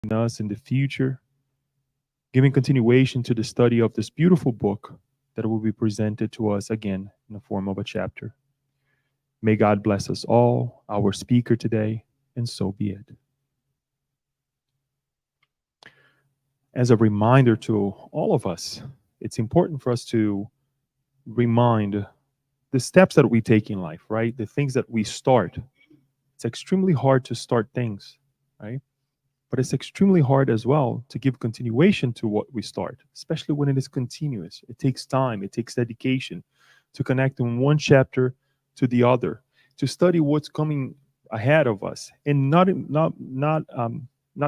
us in the future, giving continuation to the study of this beautiful book that will be presented to us again in the form of a chapter. May God bless us all, our speaker today, and so be it. As a reminder to all of us, it's important for us to remind the steps that we take in life, right? The things that we start. It's extremely hard to start things, right? But it's extremely hard as well to give continuation to what we start, especially when it is continuous. It takes time, it takes dedication to connect in one chapter to the other, to study what's coming ahead of us, and not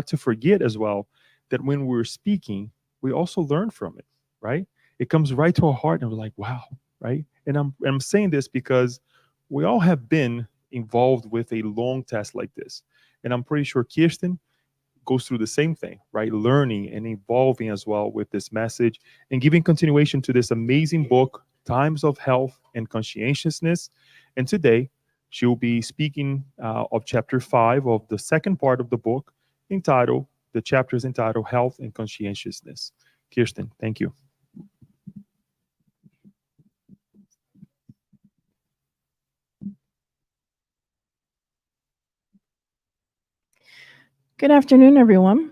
to forget as well that when we're speaking, we also learn from it, right? It comes right to our heart, and we're like, wow, right? And I'm saying this because we all have been involved with a long test like this, and I'm pretty sure Kirsten goes through the same thing, right? Learning and evolving as well with this message and giving continuation to this amazing book, Times of Health and Conscientiousness. And today, she will be speaking of chapter 5 of the second part of the book, the chapter is entitled Health and Conscientiousness. Kirsten, thank you. Good afternoon, everyone.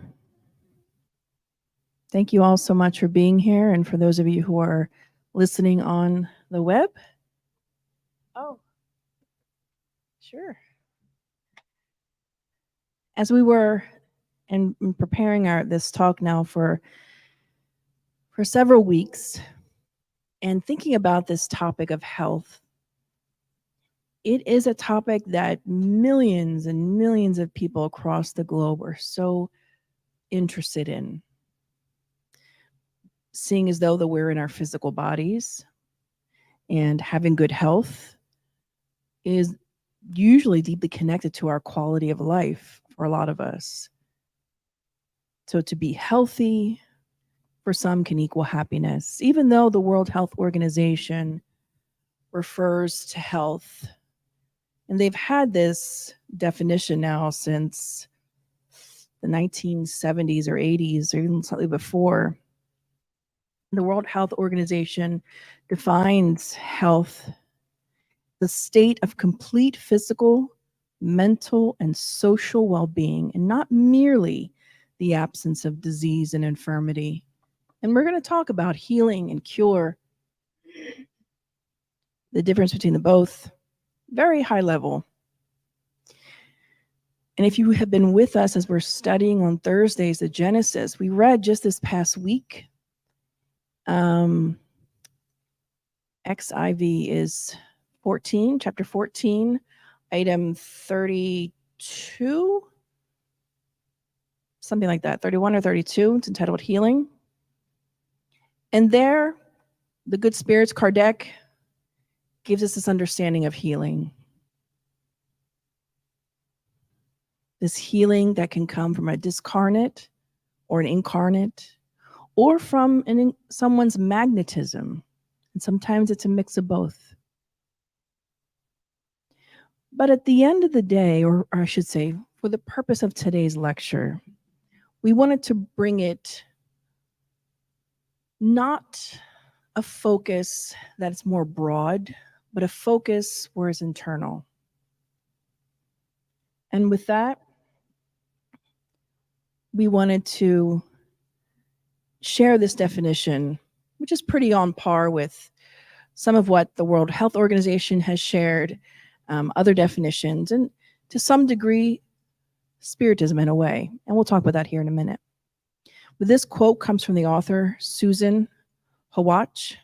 Thank you all so much for being here, and for those of you who are listening on the web. Oh, sure. As we were and preparing this talk now for several weeks, and thinking about this topic of health, it is a topic that millions and millions of people across the globe are so interested in. Seeing as though that we're in our physical bodies, and having good health is usually deeply connected to our quality of life for a lot of us. So to be healthy for some can equal happiness, even though the World Health Organization refers to health, and they've had this definition now since the 1970s or 80s or even slightly before. The World Health Organization defines health the state of complete physical, mental, and social well-being, and not merely the absence of disease and infirmity. And we're going to talk about healing and cure, the difference between the both, very high level. And if you have been with us as we're studying on Thursdays, the Genesis, we read just this past week. XIV is 14, chapter 14, item 32, something like that, 31 or 32. It's entitled Healing. And there, the good spirits, Kardec, gives us this understanding of healing. This healing that can come from a discarnate or an incarnate, or from someone's magnetism. And sometimes it's a mix of both. But at the end of the day, or I should say, for the purpose of today's lecture, we wanted to bring it not a focus that's more broad, but a focus where it's internal. And with that, we wanted to share this definition, which is pretty on par with some of what the World Health Organization has shared, other definitions, and to some degree, spiritism in a way. And we'll talk about that here in a minute. But this quote comes from the author, Susan Hawach.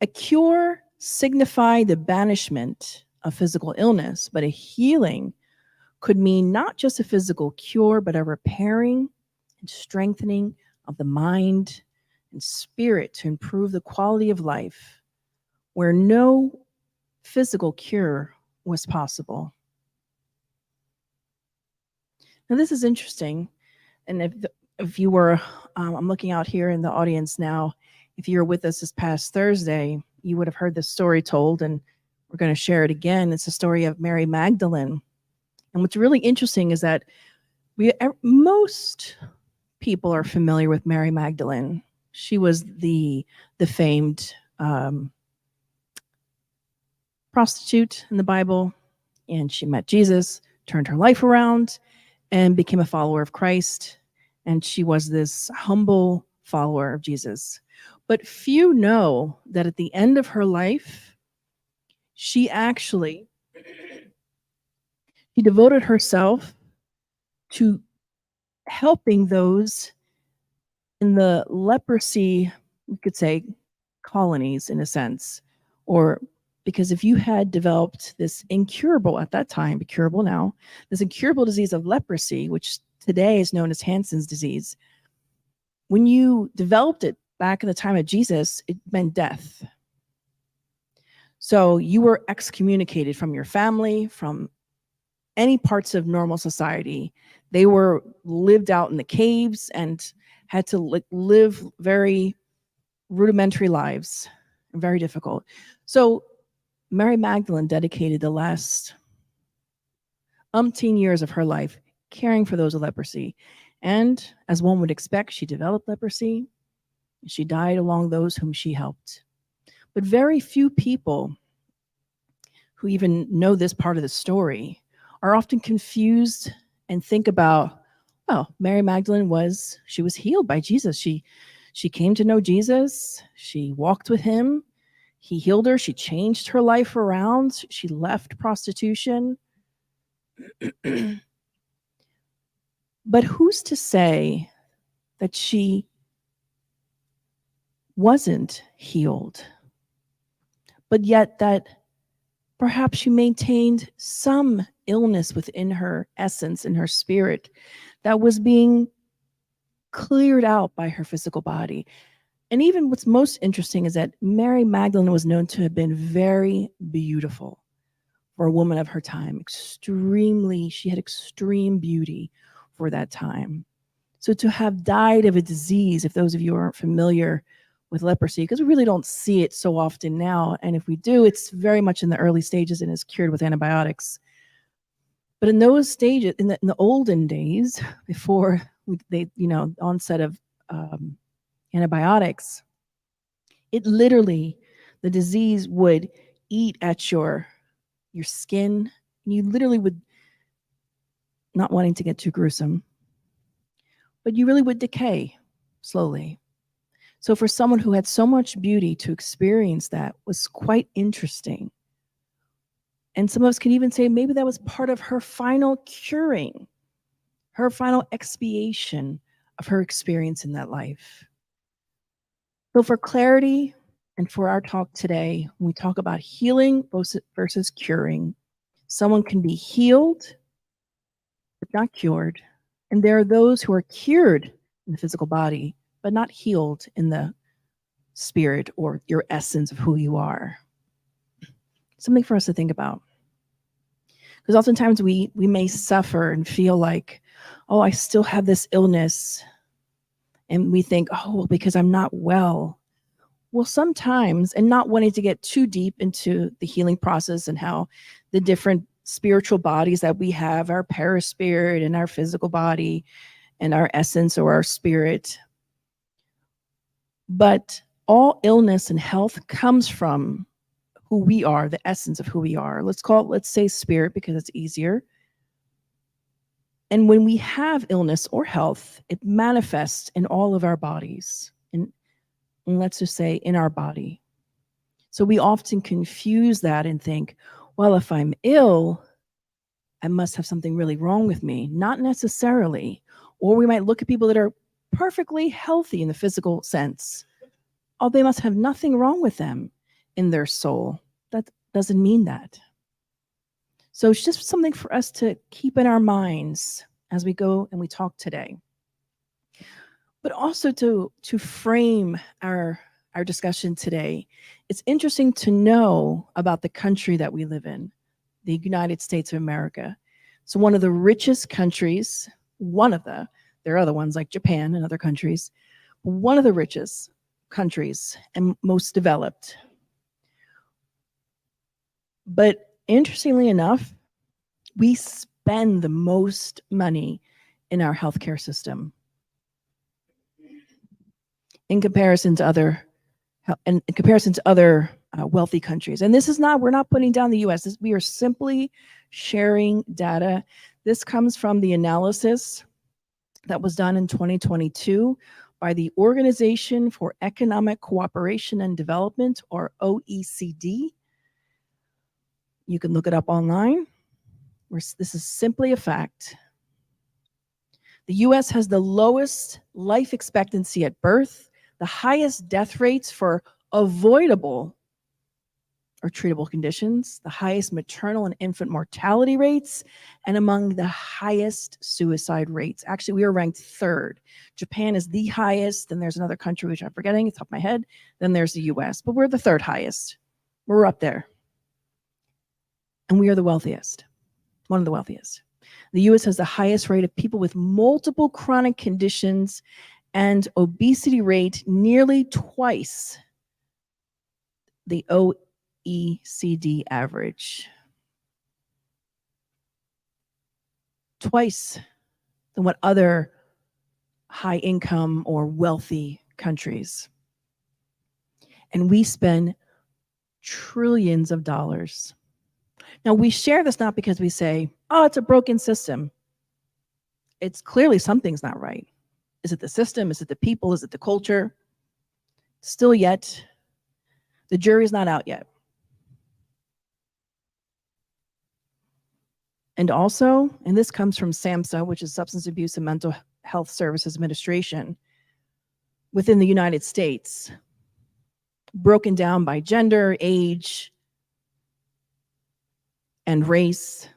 A cure signified the banishment of physical illness, but a healing could mean not just a physical cure, but a repairing and strengthening of the mind and spirit to improve the quality of life where no physical cure was possible. Now, this is interesting. And if you were, I'm looking out here in the audience now, if you were with us this past Thursday, you would have heard this story told, and we're going to share it again. It's the story of Mary Magdalene. And what's really interesting is that Most people are familiar with Mary Magdalene. She was the famed prostitute in the Bible, and she met Jesus, turned her life around, and became a follower of Christ. And she was this humble follower of Jesus. But few know that at the end of her life, she devoted herself to helping those in the leprosy, we could say, colonies in a sense. Or because if you had developed this incurable, at that time, but curable now, this incurable disease of leprosy, which today is known as Hansen's disease, when you developed it back in the time of Jesus, it meant death. So you were excommunicated from your family, from any parts of normal society. They were lived out in the caves and had to live very rudimentary lives, very difficult. So Mary Magdalene dedicated the last umpteen years of her life caring for those with leprosy. And as one would expect, she developed leprosy. She died along those whom she helped. But very few people who even know this part of the story are often confused and think about, well, Mary Magdalene was healed by Jesus. She came to know Jesus. She walked with him. He healed her. She changed her life around. She left prostitution. But who's to say that she wasn't healed, but yet that perhaps she maintained some illness within her essence, in her spirit, that was being cleared out by her physical body? And even what's most interesting is that Mary Magdalene was known to have been very beautiful for a woman of her time. She had extreme beauty for that time. So to have died of a disease, if those of you aren't familiar with leprosy, because we really don't see it so often now, and if we do, it's very much in the early stages and is cured with antibiotics. But in those stages, in the olden days, before onset of antibiotics, it literally, the disease would eat at your skin. You literally would, not wanting to get too gruesome, but you really would decay slowly. So for someone who had so much beauty, to experience that was quite interesting. And some of us can even say maybe that was part of her final curing, her final expiation of her experience in that life. So for clarity and for our talk today, when we talk about healing versus curing, someone can be healed but not cured. And there are those who are cured in the physical body, but not healed in the spirit or your essence of who you are. Something for us to think about. Because oftentimes we may suffer and feel like, oh, I still have this illness. And we think, oh, well, because I'm not well. Well, sometimes, and not wanting to get too deep into the healing process and how the different spiritual bodies that we have, our paraspirit and our physical body and our essence or our spirit. But all illness and health comes from who we are, the essence of who we are. Let's say spirit, because it's easier. And when we have illness or health, it manifests in all of our bodies. And let's just say in our body. So we often confuse that and think, well, if I'm ill, I must have something really wrong with me. Not necessarily. Or we might look at people that are perfectly healthy in the physical sense. Oh, they must have nothing wrong with them in their soul. That doesn't mean that. So it's just something for us to keep in our minds as we go and we talk today. But also to frame our discussion today, it's interesting to know about the country that we live in, the United States of America. So one of the richest countries, there are other ones like Japan and other countries, one of the richest countries and most developed. But interestingly enough, we spend the most money in our healthcare system in comparison to other wealthy countries. And we're not putting down the US. We are simply sharing data. This comes from the analysis that was done in 2022 by the Organization for Economic Cooperation and Development, or OECD. You can look it up online. This is simply a fact. The US has the lowest life expectancy at birth, the highest death rates for avoidable or treatable conditions, the highest maternal and infant mortality rates, and among the highest suicide rates. Actually, we are ranked third. Japan is the highest, then there's another country which I'm forgetting, it's off my head, then there's the US, but we're the third highest. We're up there. And we are the wealthiest, one of the wealthiest. The US has the highest rate of people with multiple chronic conditions and obesity rate nearly twice the OECD average. Twice than what other high income or wealthy countries. And we spend trillions of dollars. Now, we share this not because we say, oh, it's a broken system. It's clearly something's not right. Is it the system? Is it the people? Is it the culture? Still yet, the jury's not out yet. And also, and this comes from SAMHSA, which is Substance Abuse and Mental Health Services Administration, within the United States, broken down by gender, age, and race.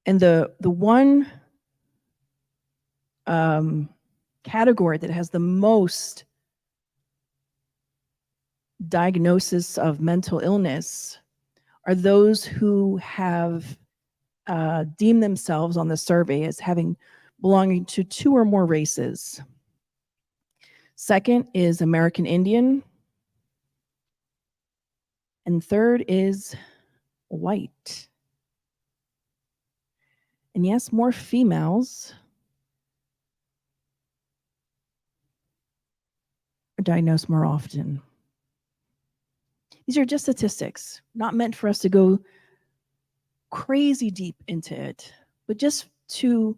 And the one category that has the most diagnosis of mental illness are those who have deemed themselves on the survey as belonging to 2 or more races. Second is American Indian. And third is white. And yes, more females are diagnosed more often. These are just statistics, not meant for us to go crazy deep into it, but just to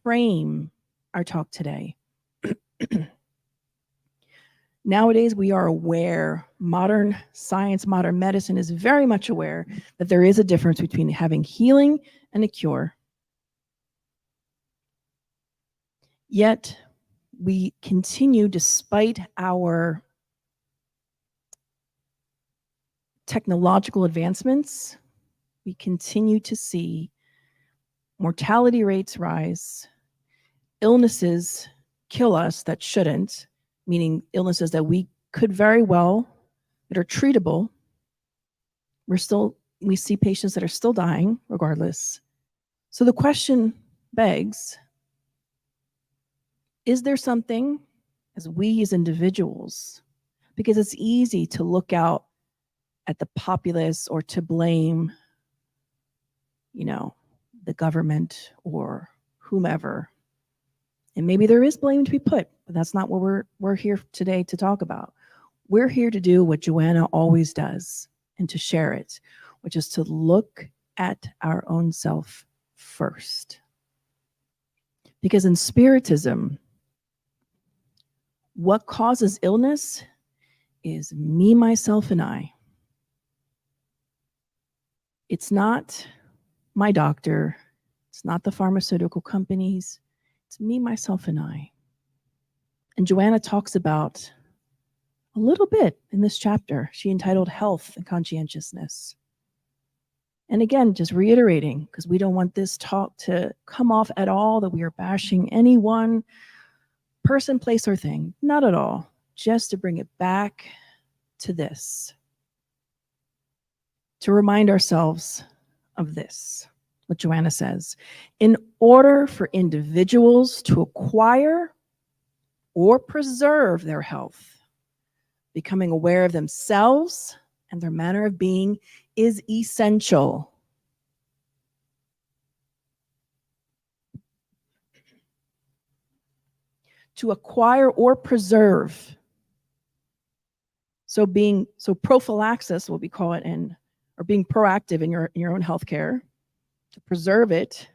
frame our talk today. Nowadays, we are aware, modern science, modern medicine is very much aware that there is a difference between having healing and a cure. Yet, we continue, despite our technological advancements, we continue to see mortality rates rise, illnesses kill us that shouldn't, meaning illnesses that we could very well, that are treatable. We see patients that are still dying regardless. So the question begs, is there something as we as individuals, because it's easy to look out at the populace or to blame, the government or whomever. And maybe there is blame to be put, but that's not what we're here today to talk about. We're here to do what Joanna always does and to share it, which is to look at our own self first. Because in Spiritism, what causes illness is me, myself, and I. It's not my doctor. It's not the pharmaceutical companies. It's me, myself, and I. And Joanna talks about a little bit in this chapter. She entitled Health and Conscientiousness. And again, just reiterating, because we don't want this talk to come off at all that we are bashing any one person, place, or thing. Not at all. Just to bring it back to this. To remind ourselves of this, what Joanna says. In order for individuals to acquire or preserve their health, becoming aware of themselves and their manner of being is essential. to acquire or preserve. So prophylaxis, what we call it, or being proactive in your own healthcare, to preserve it,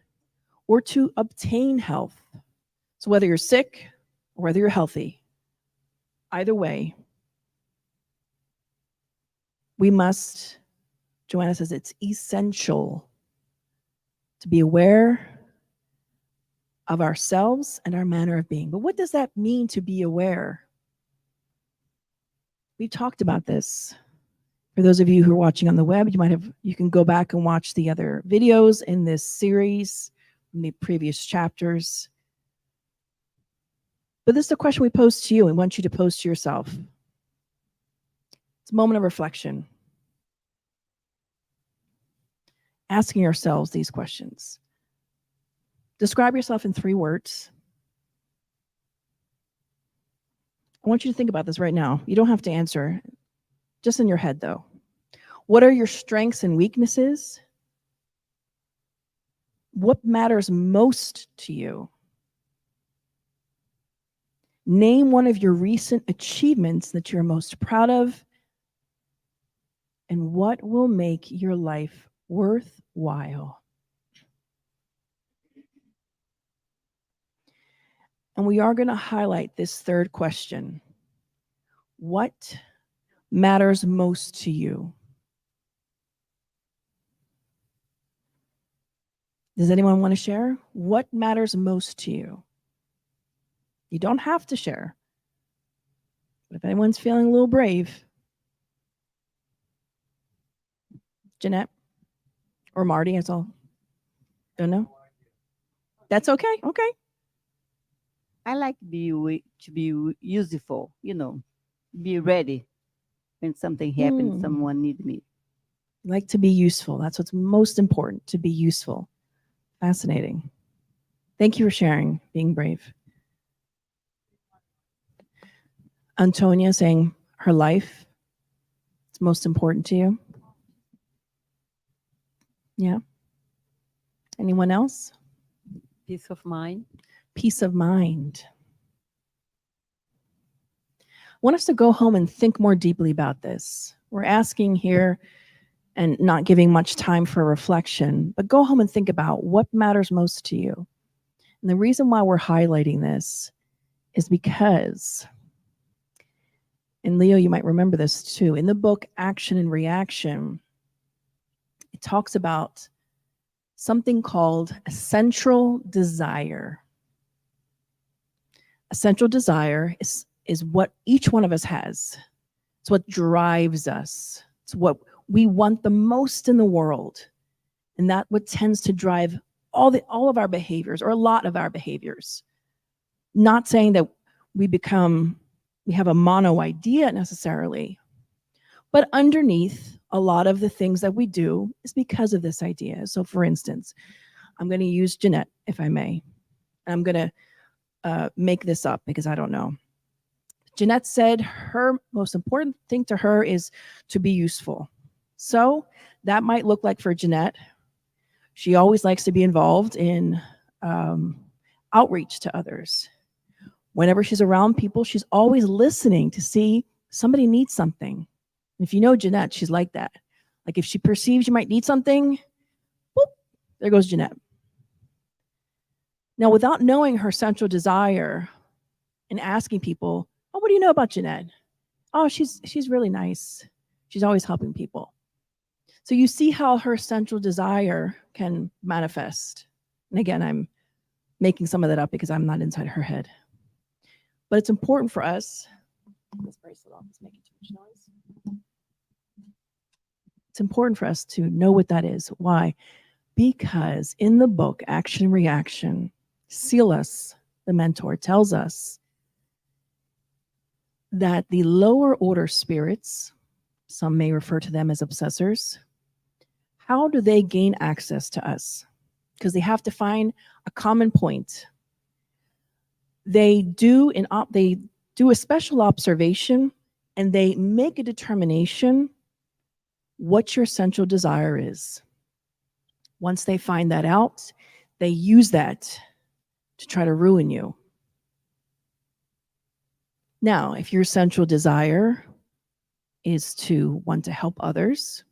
or to obtain health. So whether you're sick or whether you're healthy, either way, we must, Joanna says, it's essential to be aware of ourselves and our manner of being. But what does that mean, to be aware? We talked about this. For those of you who are watching on the web, you can go back and watch the other videos in this series from the previous chapters. But this is a question we pose to you and want you to pose to yourself. It's a moment of reflection. Asking ourselves these questions. Describe yourself in 3 words. I want you to think about this right now. You don't have to answer, just in your head though. What are your strengths and weaknesses? What matters most to you? Name one of your recent achievements that you're most proud of, and what will make your life worthwhile. And we are going to highlight this 3rd question. What matters most to you? Does anyone want to share? What matters most to you? You don't have to share. But if anyone's feeling a little brave, Jeanette or Marty, that's all. Don't know? That's okay. Okay. I like to be useful, be ready when something happens, someone needs me. Like to be useful. That's what's most important, to be useful. Fascinating. Thank you for sharing, being brave. Antonia saying her life is most important to you. Yeah. Anyone else? Peace of mind. Peace of mind. I want us to go home and think more deeply about this. We're asking here and not giving much time for reflection, but go home and think about what matters most to you. And the reason why we're highlighting this is because, and Leo, you might remember this too, in the book Action and Reaction, it talks about something called a central desire. A central desire is what each one of us has. It's what drives us. It's what we want the most in the world. And that what tends to drive all of our behaviors, or a lot of our behaviors. Not saying that we have a mono idea necessarily, but underneath a lot of the things that we do is because of this idea. So for instance, I'm going to use Jeanette, if I may. I'm going to make this up because I don't know. Jeanette said her most important thing to her is to be useful. So that might look like, for Jeanette, she always likes to be involved in outreach to others. Whenever she's around people, she's always listening to see somebody needs something. And if you know Jeanette, she's like that. Like if she perceives you might need something, boop, there goes Jeanette. Now, without knowing her central desire and asking people, oh, what do you know about Jeanette? Oh, she's really nice. She's always helping people. So you see how her central desire can manifest. And again, I'm making some of that up because I'm not inside her head. But it's important for us. This bracelet off is making too much noise. It's important for us to know what that is. Why? Because in the book, Action and Reaction, Silas, the mentor, tells us that the lower order spirits, some may refer to them as obsessors, how do they gain access to us? Because they have to find a common point. They do a special observation, and they make a determination what your central desire is. Once they find that out, they use that to try to ruin you. Now, if your central desire is to want to help others,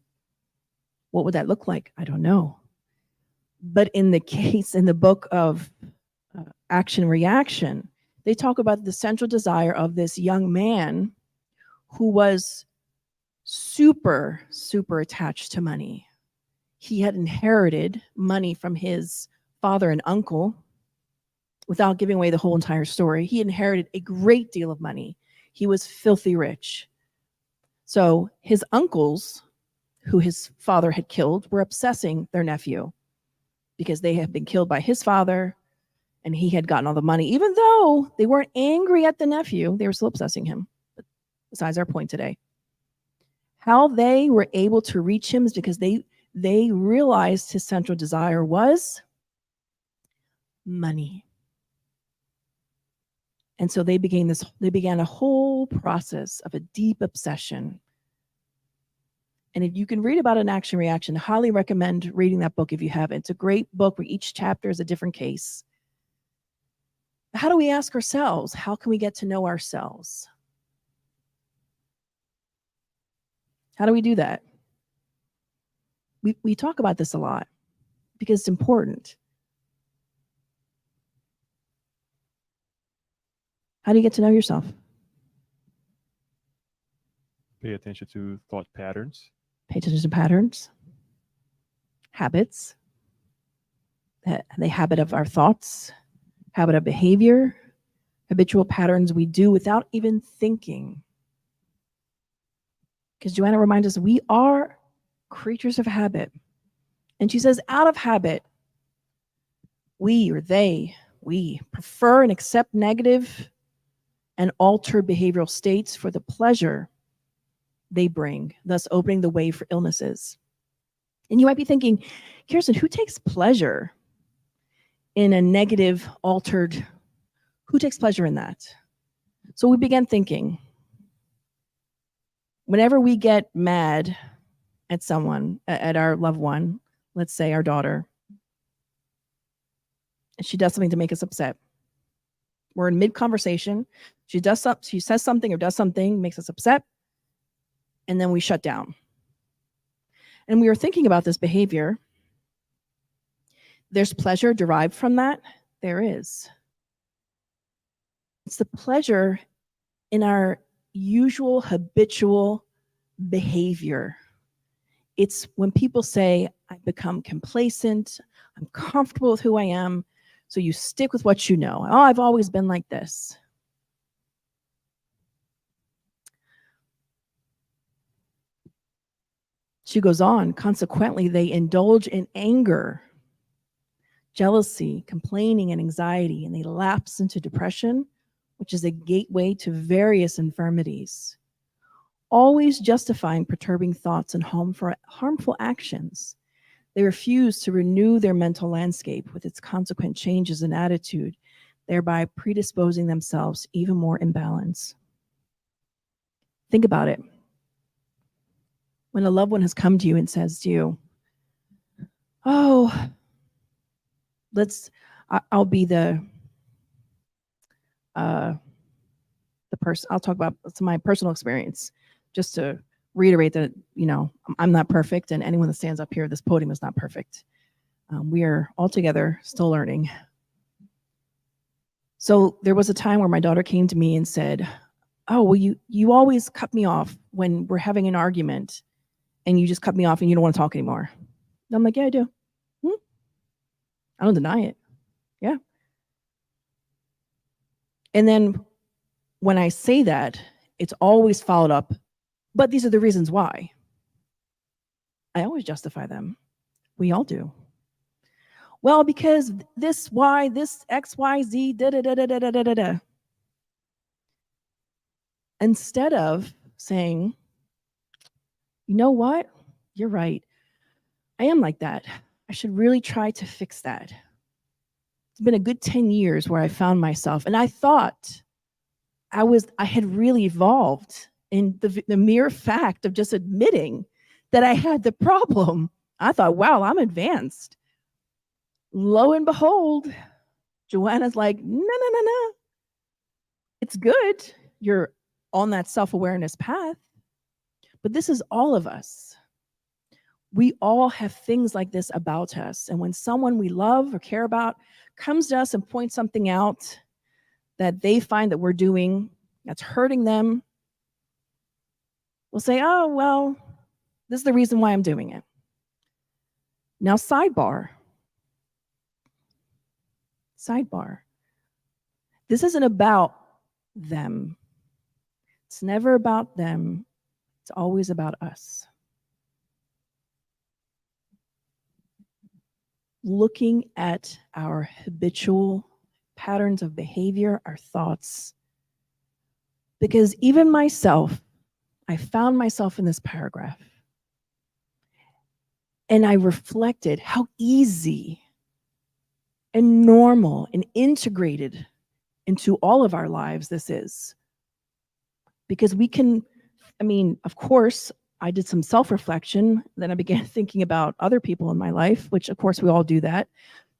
what would that look like? I don't know. But in the book of Action Reaction, they talk about the central desire of this young man who was super, super attached to money. He had inherited money from his father and uncle. Without giving away the whole entire story, he inherited a great deal of money. He was filthy rich. So his uncles, who his father had killed, were obsessing their nephew because they had been killed by his father and he had gotten all the money. Even though they weren't angry at the nephew, they were still obsessing him. But besides our point today. How they were able to reach him is because they realized his central desire was money. And so they began a whole process of a deep obsession. And if you can read about an action reaction, I highly recommend reading that book if you haven't. It's a great book where each chapter is a different case. How do we ask ourselves? How can we get to know ourselves? How do we do that? We talk about this a lot because it's important. How do you get to know yourself? Pay attention to thought patterns. Pay attention to patterns, habits, the habit of our thoughts, habit of behavior, habitual patterns we do without even thinking. Because Joanna reminds us we are creatures of habit. And she says, out of habit, we prefer and accept negative and altered behavioral states for the pleasure they bring, thus opening the way for illnesses. And you might be thinking, Kirsten, who takes pleasure in a negative, altered, who takes pleasure in that? So we began thinking, whenever we get mad at someone, at our loved one, let's say our daughter, and she does something to make us upset. We're in mid-conversation. She says something or does something, makes us upset, and then we shut down. And we were thinking about this behavior. There's pleasure derived from that. There is. It's the pleasure in our usual habitual behavior. It's when people say, I've become complacent, I'm comfortable with who I am, so you stick with what you know. Oh, I've always been like this. She goes on, consequently, they indulge in anger, jealousy, complaining, and anxiety, and they lapse into depression, which is a gateway to various infirmities, always justifying perturbing thoughts and harmful actions. They refuse to renew their mental landscape with its consequent changes in attitude, thereby predisposing themselves even more imbalance. Think about it. When a loved one has come to you and says to you, oh, I'll be the person, I'll talk about my personal experience, just to reiterate that, I'm not perfect, and anyone that stands up here at this podium is not perfect. We are all together still learning. So there was a time where my daughter came to me and said, oh, well, you always cut me off when we're having an argument, and you just cut me off and you don't want to talk anymore. And I'm like, yeah, I do. I don't deny it. Yeah. And then when I say that, it's always followed up, but these are the reasons why. I always justify them. We all do. Well, because this Y, this X, Y, Z, da-da-da-da-da-da-da-da. Instead of saying, you know what? You're right. I am like that. I should really try to fix that. It's been a good 10 years where I found myself, and I thought I had really evolved in the mere fact of just admitting that I had the problem. I thought, wow, I'm advanced. Lo and behold, Joanna's like, no. It's good. you're on that self-awareness path. But this is all of us. We all have things like this about us. And when someone we love or care about comes to us and points something out that they find that we're doing that's hurting them, we'll say, oh, well, this is the reason why I'm doing it. Now, sidebar. This isn't about them. It's never about them. It's always about us. Looking at our habitual patterns of behavior, our thoughts. Because even myself, I found myself in this paragraph. And I reflected how easy and normal and integrated into all of our lives this is. Because we can, of course, I did some self-reflection. Then I began thinking about other people in my life, which of course we all do that.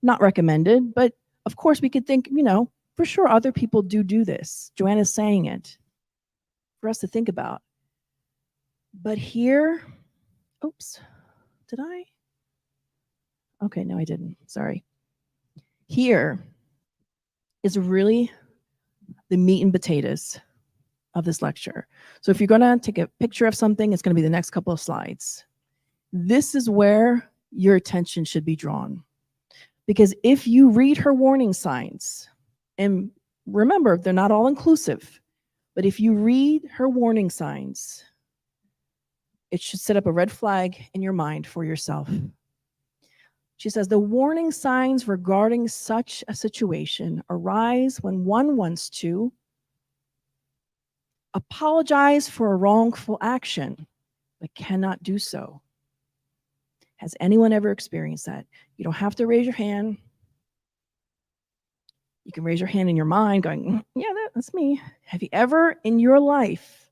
Not recommended, but of course we could think, for sure other people do this. Joanna's saying it for us to think about. But here, oops, did I? Okay, no, I didn't. Sorry. Here is really the meat and potatoes of this lecture. So if you're going to take a picture of something, it's going to be the next couple of slides. This is where your attention should be drawn. Because if you read her warning signs, and remember, they're not all inclusive, but if you read her warning signs, it should set up a red flag in your mind for yourself. She says, the warning signs regarding such a situation arise when one wants to apologize for a wrongful action, but cannot do so. Has anyone ever experienced that? You don't have to raise your hand. You can raise your hand in your mind going, yeah, that's me. Have you ever in your life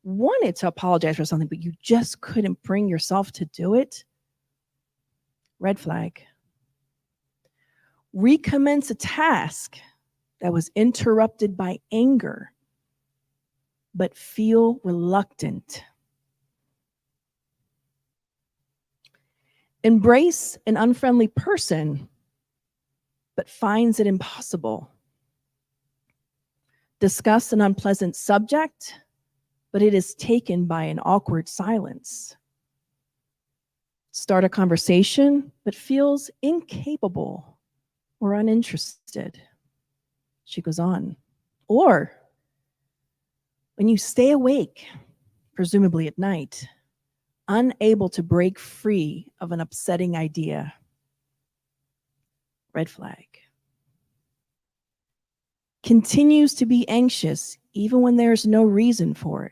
wanted to apologize for something, but you just couldn't bring yourself to do it? Red flag. Recommence a task that was interrupted by anger, but feel reluctant. Embrace an unfriendly person, but finds it impossible. Discuss an unpleasant subject, but it is taken by an awkward silence. Start a conversation, but feels incapable or uninterested. She goes on. Or when you stay awake, presumably at night, unable to break free of an upsetting idea. Red flag. Continues to be anxious even when there's no reason for it.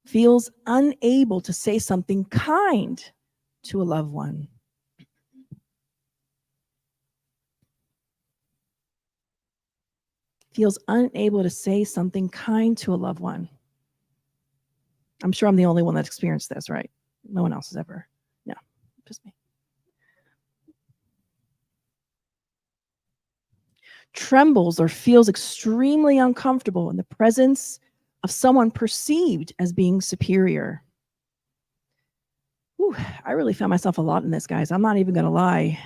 Feels unable to say something kind to a loved one. Feels unable to say something kind to a loved one. I'm sure I'm the only one that's experienced this, right? No one else has ever. No, just me. Trembles or feels extremely uncomfortable in the presence of someone perceived as being superior. Whew, I really found myself a lot in this, guys. I'm not even going to lie.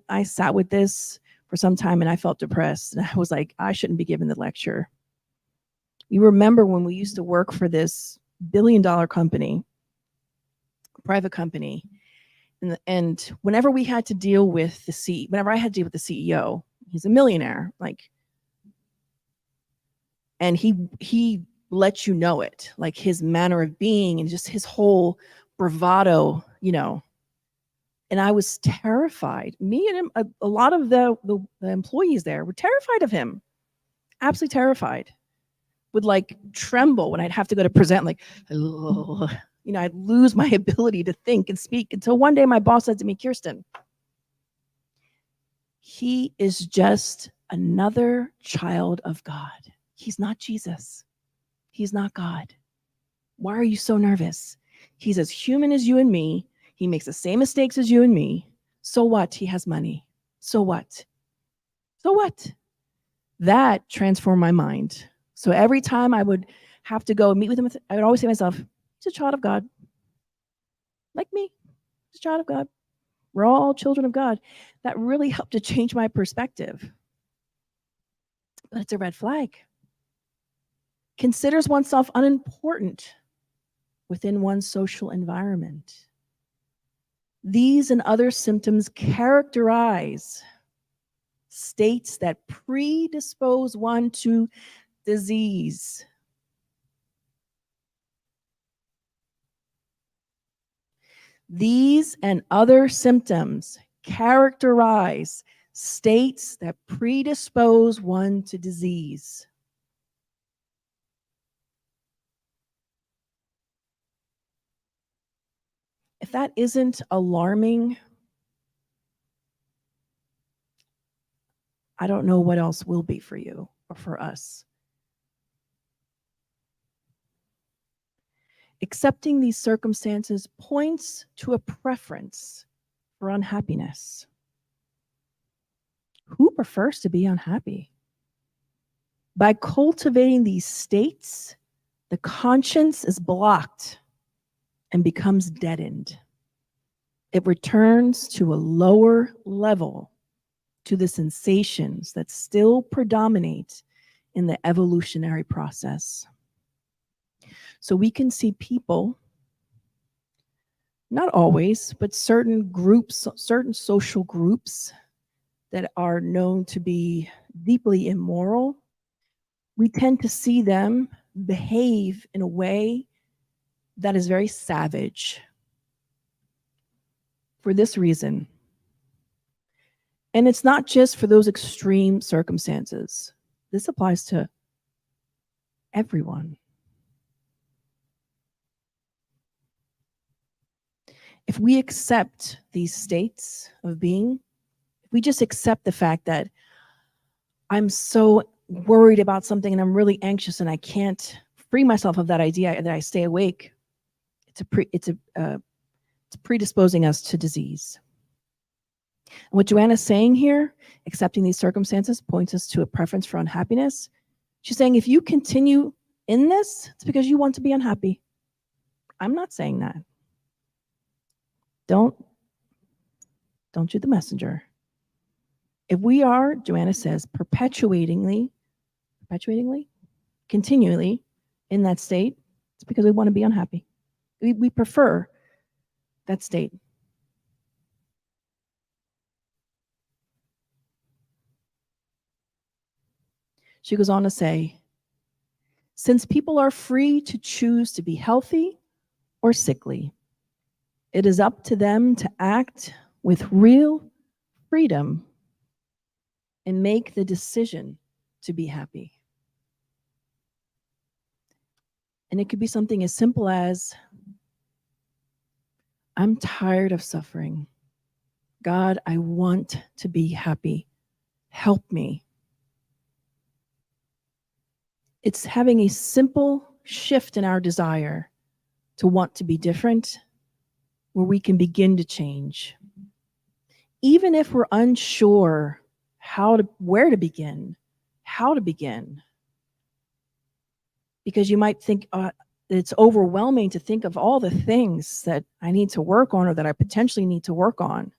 I sat with this for some time and I felt depressed. And I was like, I shouldn't be giving the lecture. You remember when we used to work for this billion-dollar company, private company, and whenever we had to deal with whenever I had to deal with the CEO, he's a millionaire, and he lets you know it, like his manner of being and just his whole bravado, And I was terrified. Me and him, a lot of the employees there were terrified of him, absolutely terrified. Would tremble when I'd have to go to present, I'd lose my ability to think and speak until one day my boss said to me, Kirsten, he is just another child of God. He's not Jesus. He's not God. Why are you so nervous? He's as human as you and me. He makes the same mistakes as you and me. So what? He has money. So what? So what? That transformed my mind. So every time I would have to go and meet with him, I would always say to myself, he's a child of God. Like me, he's a child of God. We're all children of God. That really helped to change my perspective. But it's a red flag. Considers oneself unimportant within one's social environment. These and other symptoms characterize states that predispose one to disease. These and other symptoms characterize states that predispose one to disease. If that isn't alarming, I don't know what else will be for you or for us. Accepting these circumstances points to a preference for unhappiness. Who prefers to be unhappy? By cultivating these states, the conscience is blocked and becomes deadened. It returns to a lower level, to the sensations that still predominate in the evolutionary process. So we can see people, not always, but certain groups, certain social groups that are known to be deeply immoral, we tend to see them behave in a way that is very savage. For this reason, and it's not just for those extreme circumstances. This applies to everyone. If we accept these states of being, if we just accept the fact that I'm so worried about something and I'm really anxious and I can't free myself of that idea that I stay awake, it's predisposing us to disease. And what Joanna's saying here, accepting these circumstances, points us to a preference for unhappiness. She's saying if you continue in this, it's because you want to be unhappy. I'm not saying that. Don't shoot the messenger. If we are, Joanna says, perpetuatingly, continually in that state, it's because we want to be unhappy. We prefer that state. She goes on to say, since people are free to choose to be healthy or sickly, it is up to them to act with real freedom and make the decision to be happy. And it could be something as simple as, I'm tired of suffering. God, I want to be happy. Help me. It's having a simple shift in our desire to want to be different, where we can begin to change. Even if we're unsure where to begin, how to begin. Because you might think it's overwhelming to think of all the things that I need to work on or that I potentially need to work on.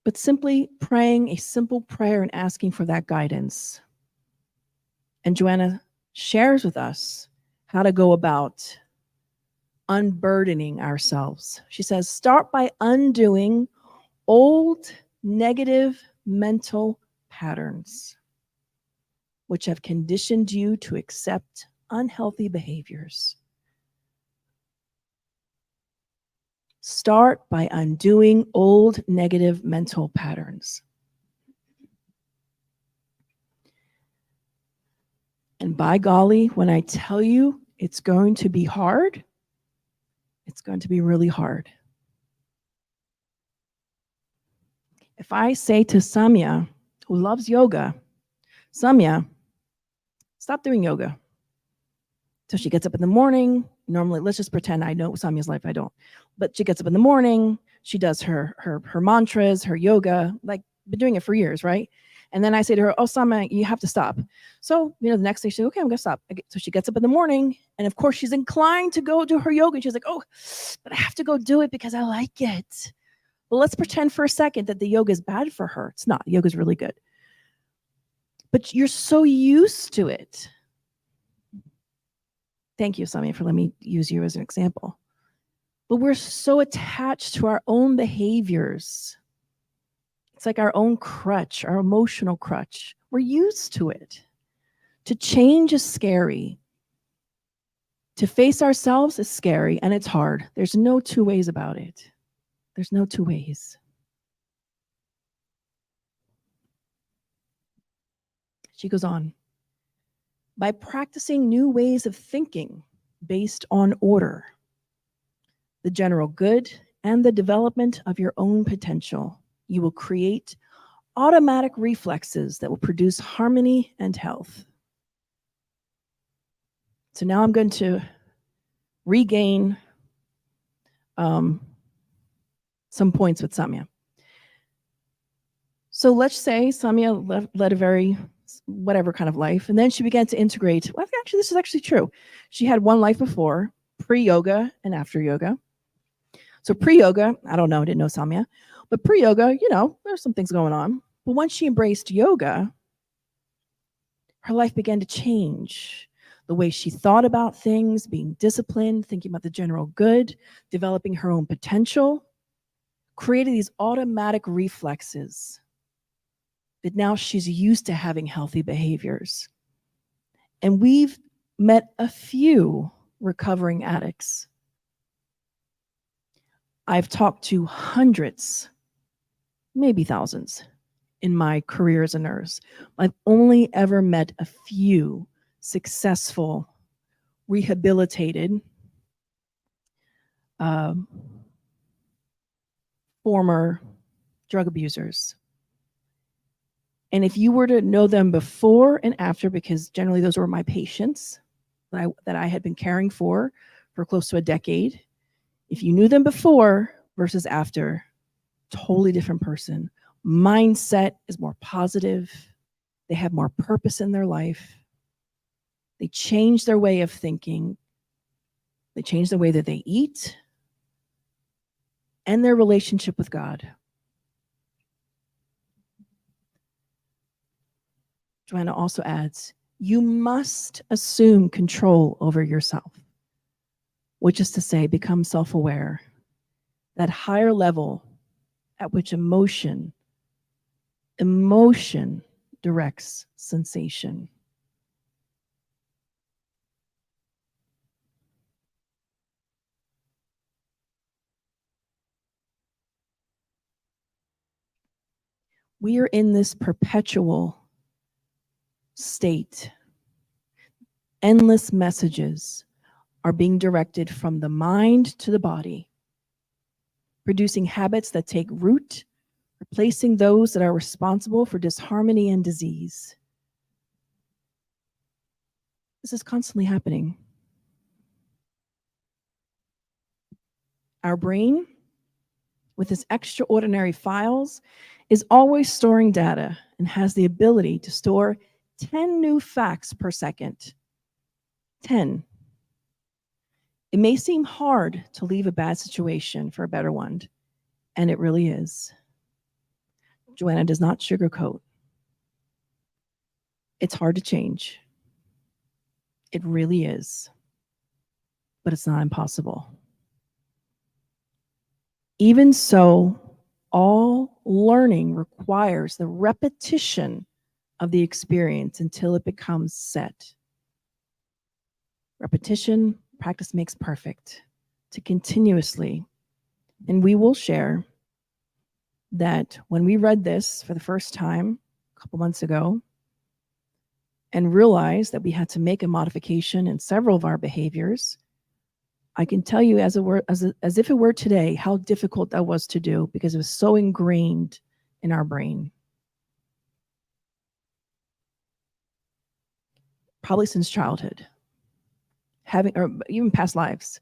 But simply praying a simple prayer and asking for that guidance. And Joanna shares with us how to go about unburdening ourselves. She says, start by undoing old negative mental patterns which have conditioned you to accept unhealthy behaviors. Start by undoing old negative mental patterns. And by golly, when I tell you it's going to be hard, it's going to be really hard. If I say to Samya, who loves yoga, Samya, stop doing yoga. So she gets up in the morning. Normally, let's just pretend I know Samya's life, I don't. But she gets up in the morning, she does her mantras, her yoga, like been doing it for years, right? And then I say to her, oh, Samia, you have to stop. So, the next day she's like, okay, I'm going to stop. So she gets up in the morning, and of course she's inclined to go do her yoga. And she's like, oh, but I have to go do it because I like it. Well, let's pretend for a second that the yoga is bad for her. It's not. Yoga is really good. But you're so used to it. Thank you, Samia, for letting me use you as an example. But we're so attached to our own behaviors. It's like our own crutch, our emotional crutch. We're used to it. To change is scary. To face ourselves is scary, and it's hard. There's no two ways about it. There's no two ways. She goes on. By practicing new ways of thinking based on order, the general good, and the development of your own potential, you will create automatic reflexes that will produce harmony and health. So now I'm going to regain some points with Samia. So let's say Samia led a very whatever kind of life, and then she began to integrate. Well, actually, this is actually true. She had one life before, pre-yoga and after yoga. So pre-yoga, I don't know, I didn't know Samia, but pre-yoga, there's some things going on. But once she embraced yoga, her life began to change. The way she thought about things, being disciplined, thinking about the general good, developing her own potential, created these automatic reflexes that now she's used to having healthy behaviors. And we've met a few recovering addicts. I've talked to hundreds, maybe thousands, in my career as a nurse. I've only ever met a few successful, rehabilitated, former drug abusers. And if you were to know them before and after, because generally those were my patients that I had been caring for close to a decade, if you knew them before versus after, totally different person. Mindset is more positive. They have more purpose in their life. They change their way of thinking. They change the way that they eat and their relationship with God. Joanna also adds, you must assume control over yourself, which is to say, become self-aware. That higher level at which emotion directs sensation. We are in this perpetual state. Endless messages are being directed from the mind to the body, producing habits that take root, replacing those that are responsible for disharmony and disease. This is constantly happening. Our brain, with its extraordinary files, is always storing data and has the ability to store 10 new facts per second. 10. It may seem hard to leave a bad situation for a better one, and it really is. Joanna does not sugarcoat. It's hard to change. It really is. But it's not impossible. Even so, all learning requires the repetition of the experience until it becomes set. Repetition, practice makes perfect. To continuously. And we will share that when we read this for the first time a couple months ago and realized that we had to make a modification in several of our behaviors, I can tell you as if it were today, how difficult that was to do because it was so ingrained in our brain. Probably since childhood, or even past lives.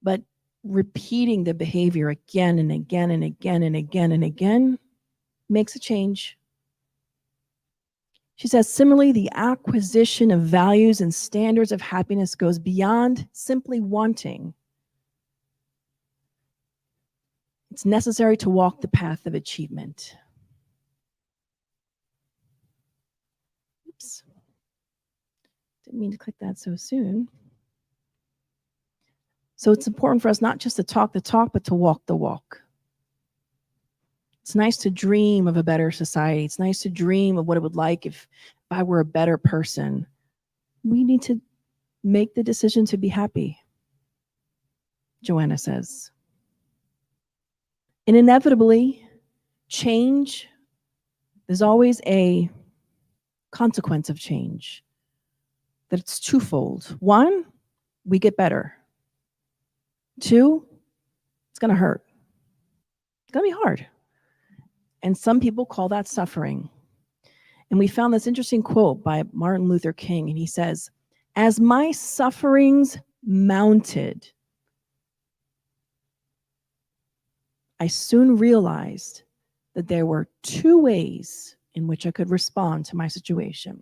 But repeating the behavior again and again and again and again and again makes a change. She says, similarly, the acquisition of values and standards of happiness goes beyond simply wanting. It's necessary to walk the path of achievement. Oops. Didn't mean to click that so soon. So it's important for us not just to talk the talk, but to walk the walk. It's nice to dream of a better society. It's nice to dream of what it would like if I were a better person. We need to make the decision to be happy, Joanna says. And inevitably, change, there's always a consequence of change. That it's twofold. One, we get better. Two, it's going to hurt. It's going to be hard. And some people call that suffering. And we found this interesting quote by Martin Luther King, and he says, "As my sufferings mounted, I soon realized that there were two ways in which I could respond to my situation.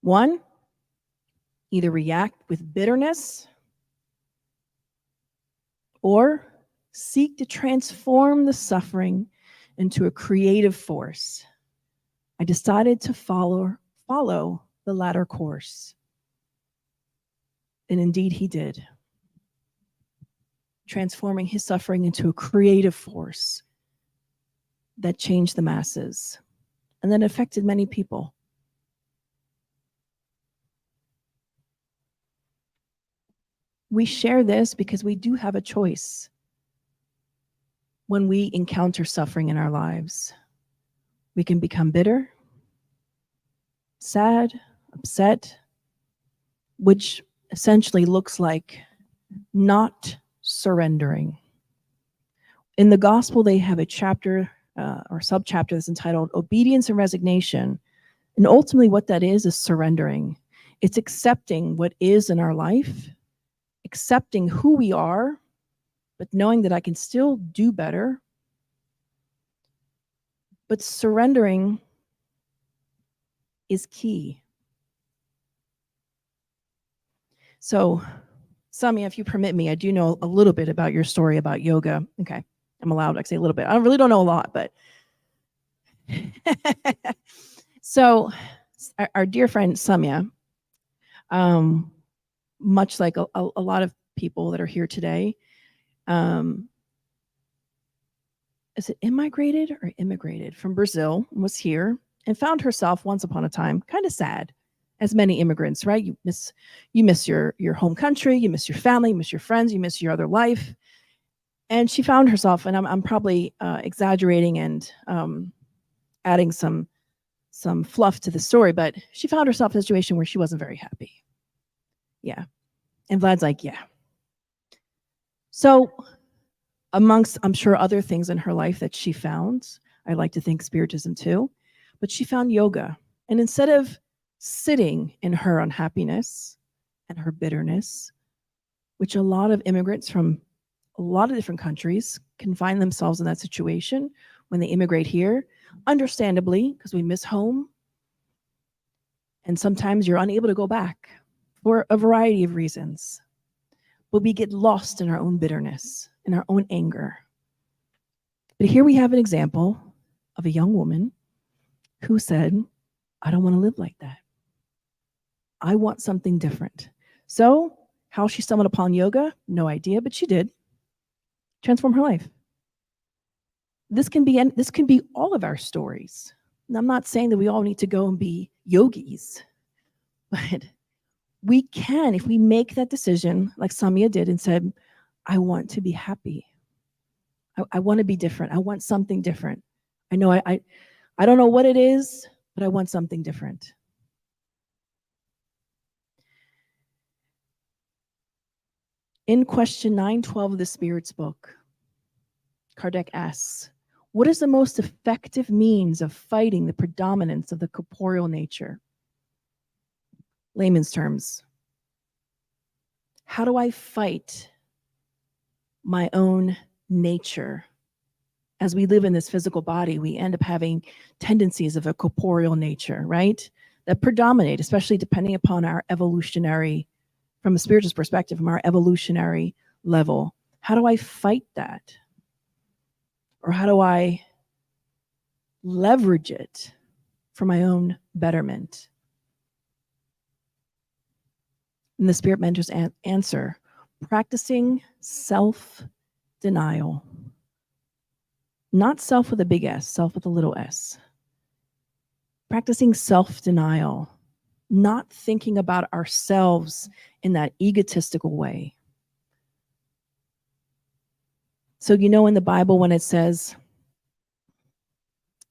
One, either react with bitterness or seek to transform the suffering into a creative force. I decided to follow the latter course." And indeed he did, transforming his suffering into a creative force that changed the masses and that affected many people. We share this because we do have a choice when we encounter suffering in our lives. We can become bitter, sad, upset, which essentially looks like not surrendering. In the gospel, they have a chapter or subchapter that's entitled Obedience and Resignation. And ultimately what that is surrendering. It's accepting what is in our life, accepting who we are, but knowing that I can still do better. But surrendering is key. So, Samia, if you permit me, I do know a little bit about your story about yoga. Okay, I'm allowed to say a little bit. I really don't know a lot, but so our dear friend Samia, much like a lot of people that are here today, is it immigrated from Brazil, was here and found herself once upon a time kind of sad, as many immigrants, right? You miss your home country, you miss your family, you miss your friends, you miss your other life. And she found herself, and I'm probably exaggerating and adding some fluff to the story, but she found herself in a situation where she wasn't very happy. Yeah. And Vlad's like, yeah. So amongst, I'm sure, other things in her life that she found, I like to think Spiritism too, but she found yoga. And instead of sitting in her unhappiness and her bitterness, which a lot of immigrants from a lot of different countries can find themselves in that situation when they immigrate here, understandably, because we miss home. And sometimes you're unable to go back for a variety of reasons. But we get lost in our own bitterness, in our own anger. But here we have an example of a young woman who said, I don't want to live like that. I want something different. So how she stumbled upon yoga, no idea, but she did. Transform her life. This can be all of our stories. And I'm not saying that we all need to go and be yogis, but we can, if we make that decision, like Samia did and said, I want to be happy. I want to be different. I want something different. I know I don't know what it is, but I want something different. In question 912 of the Spirit's book, Kardec asks, what is the most effective means of fighting the predominance of the corporeal nature? Layman's terms. How do I fight my own nature. As we live in this physical body, we end up having tendencies of a corporeal nature, right? That predominate, especially depending upon our evolutionary, from a spiritual perspective, from our evolutionary level. How do I fight that? Or how do I leverage it for my own betterment? And the Spirit Mentors answer, practicing self-denial. Not self with a big S, self with a little s. Practicing self-denial, not thinking about ourselves in that egotistical way. So you know in the Bible when it says,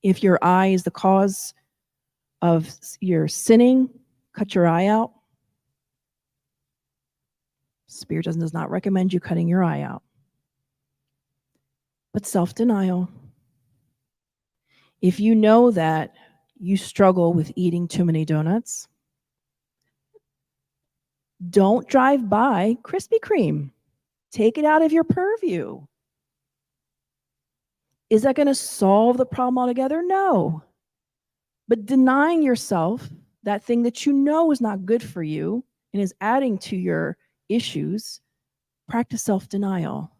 if your eye is the cause of your sinning, cut your eye out. Spirit does not recommend you cutting your eye out. But self-denial. If you know that you struggle with eating too many donuts, don't drive by Krispy Kreme. Take it out of your purview. Is that going to solve the problem altogether? No. But denying yourself that thing that you know is not good for you and is adding to your issues, practice self-denial.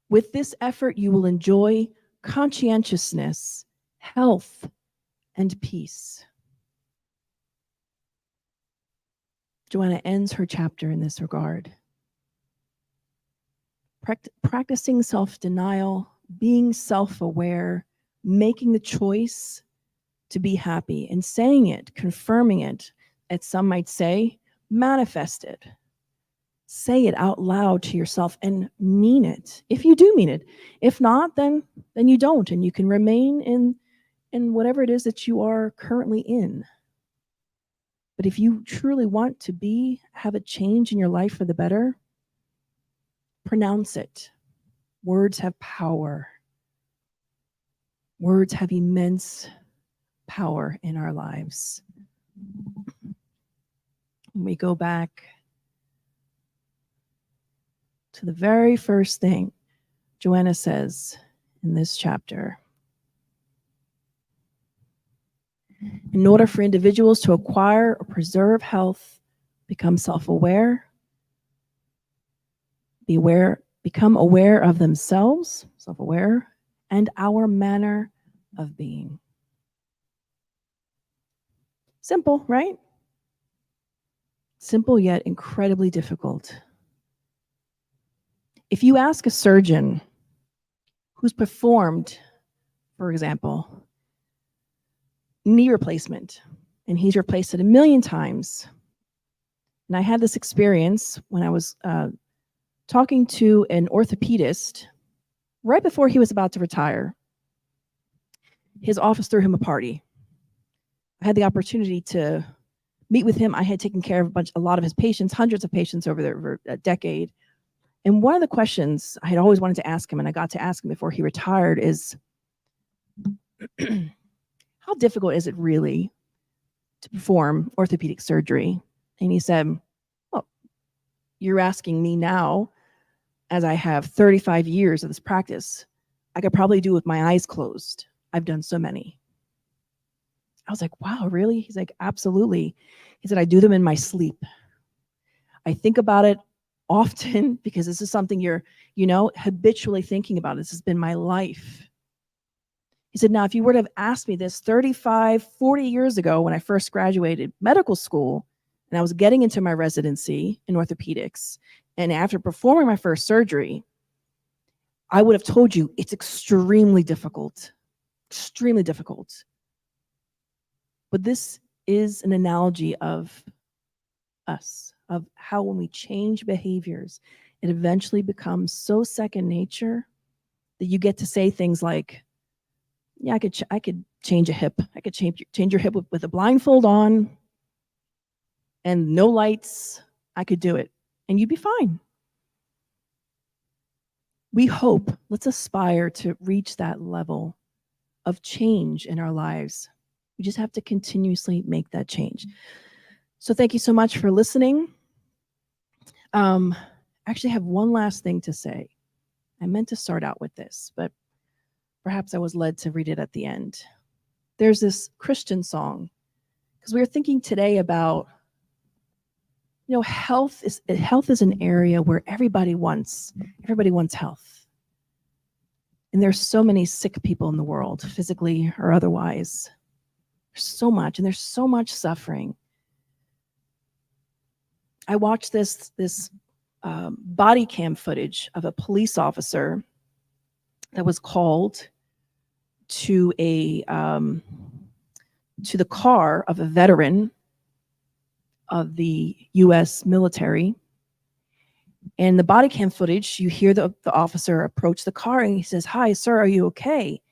With this effort, you will enjoy conscientiousness, health, and peace. Joanna ends her chapter in this regard. Practicing self-denial, being self-aware, making the choice to be happy, and saying it, confirming it, as some might say, manifest it. Say it out loud to yourself and mean it. If you do mean it. If not, then you don't, and you can remain in whatever it is that you are currently in. But if you truly want to have a change in your life for the better, pronounce it. Words have power. Words have immense power in our lives. When we go back to the very first thing Joanna says in this chapter. In order for individuals to acquire or preserve health, become self-aware, become aware of themselves, self-aware, and our manner of being. Simple, right? Simple yet incredibly difficult. If you ask a surgeon who's performed, for example, knee replacement, and he's replaced it 1 million times. And I had this experience when I was talking to an orthopedist right before he was about to retire. His office threw him a party. I had the opportunity to meet with him. I had taken care of a lot of his patients, hundreds of patients over a decade. And one of the questions I had always wanted to ask him, and I got to ask him before he retired, is how difficult is it really to perform orthopedic surgery? And he said, well, you're asking me now, as I have 35 years of this practice, I could probably do it with my eyes closed. I've done so many. I was like, wow, really? He's like, absolutely. He said, I do them in my sleep. I think about it often because this is something you're, habitually thinking about. This has been my life. He said, now, if you were to have asked me this 35, 40 years ago when I first graduated medical school and I was getting into my residency in orthopedics, and after performing my first surgery, I would have told you it's extremely difficult, extremely difficult. But this is an analogy of us, of how when we change behaviors, it eventually becomes so second nature that you get to say things like, yeah, I could change a hip. I could change your hip with a blindfold on and no lights. I could do it and you'd be fine. We hope, let's aspire to reach that level of change in our lives. We just have to continuously make that change. So thank you so much for listening. I actually have one last thing to say. I meant to start out with this, but perhaps I was led to read it at the end. There's this Christian song, because we were thinking today about, health is an area where everybody wants health. And there's so many sick people in the world, physically or otherwise. There's so much, and there's so much suffering. I watched this body cam footage of a police officer that was called to the car of a veteran of the U.S. military. And the body cam footage, you hear the officer approach the car and he says, "Hi, sir, are you okay?"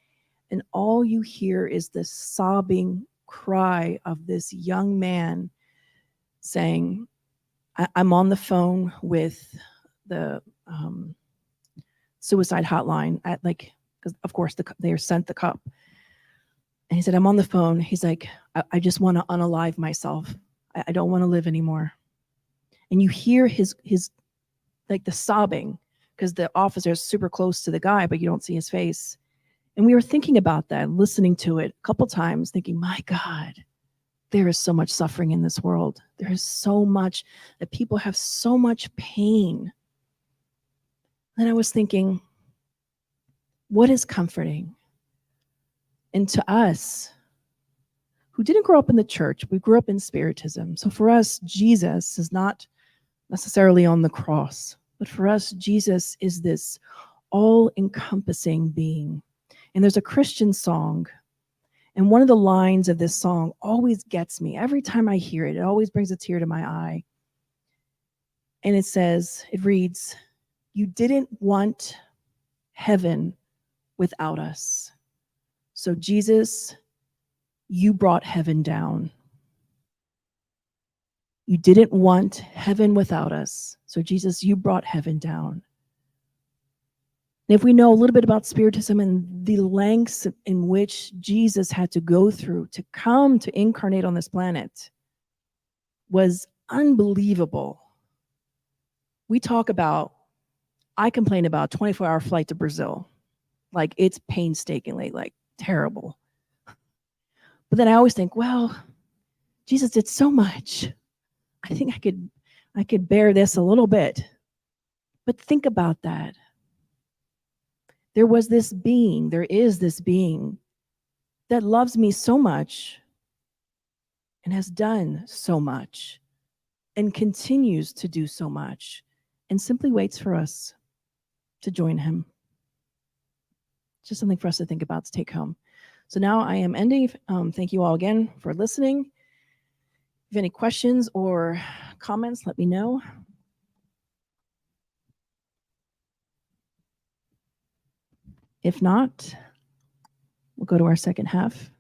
And all you hear is this sobbing cry of this young man saying, I'm on the phone with the suicide hotline because of course they sent the cop. And he said, "I'm on the phone." He's like, I just want to unalive myself. I don't want to live anymore. And you hear his like the sobbing, because the officer is super close to the guy, but you don't see his face. And we were thinking about that, listening to it a couple times, thinking, my God, there is so much suffering in this world. There is so much that people have so much pain. And I was thinking, what is comforting? And to us, who didn't grow up in the church, we grew up in Spiritism. So for us, Jesus is not necessarily on the cross, but for us, Jesus is this all-encompassing being. And there's a Christian song, and one of the lines of this song always gets me. Every time I hear it, it always brings a tear to my eye. And it reads, "You didn't want heaven without us. So Jesus, you brought heaven down. You didn't want heaven without us. So Jesus, you brought heaven down." And if we know a little bit about Spiritism and the lengths in which Jesus had to go through to come to incarnate on this planet was unbelievable. I complain about 24-hour flight to Brazil. Like, it's painstakingly, terrible. But then I always think, well, Jesus did so much. I think I could bear this a little bit. But think about that. There is this being that loves me so much and has done so much and continues to do so much and simply waits for us to join him. Just something for us to think about, to take home. So now I am ending. Thank you all again for listening. If you have any questions or comments, let me know. If not, we'll go to our second half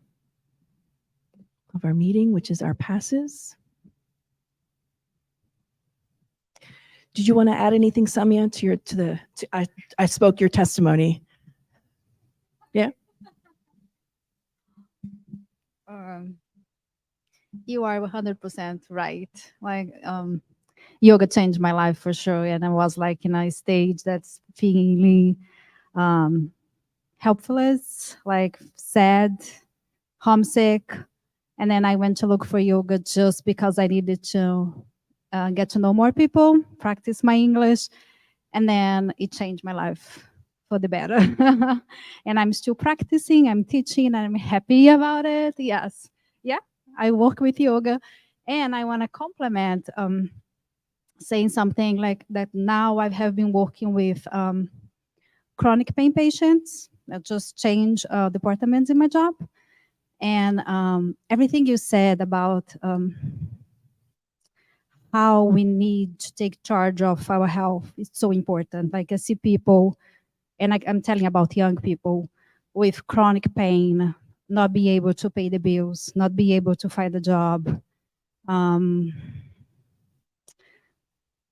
of our meeting, which is our passes. Did you want to add anything, Samia, I spoke your testimony? Yeah. You are 100% right. Yoga changed my life for sure, and I was in a stage that's feeling helpless, sad, homesick, and then I went to look for yoga just because I needed to get to know more people, practice my English, and then it changed my life for the better. And I'm still practicing, I'm teaching, and I'm happy about it. Yes, yeah, I work with yoga, and I want to compliment saying something like that. Now I have been working with chronic pain patients. I just changed departments in my job, and everything you said about how we need to take charge of our health is so important. I see people, and I'm telling about young people with chronic pain, not be able to pay the bills, not be able to find a job,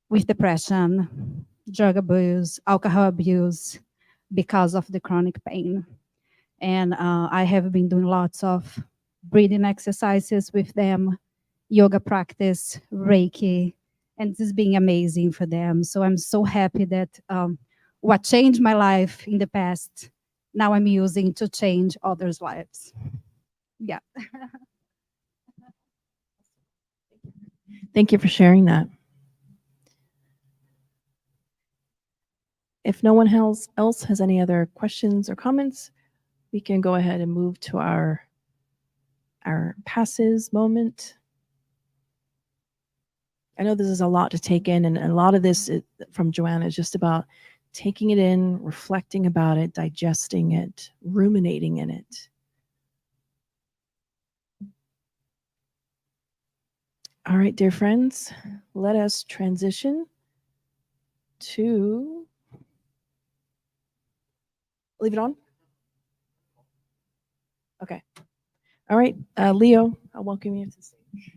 with depression, drug abuse, alcohol abuse, because of the chronic pain. And I have been doing lots of breathing exercises with them, yoga practice, Reiki, and this has been amazing for them. So I'm so happy that what changed my life in the past, now I'm using to change others' lives. Yeah. Thank you for sharing that. If no one else has any other questions or comments, we can go ahead and move to our passes moment. I know this is a lot to take in, and a lot of this from Joanna is just about taking it in, reflecting about it, digesting it, ruminating in it. All right, dear friends, let us transition to, leave it on? Okay. All right, Leo, I'll welcome you to the stage.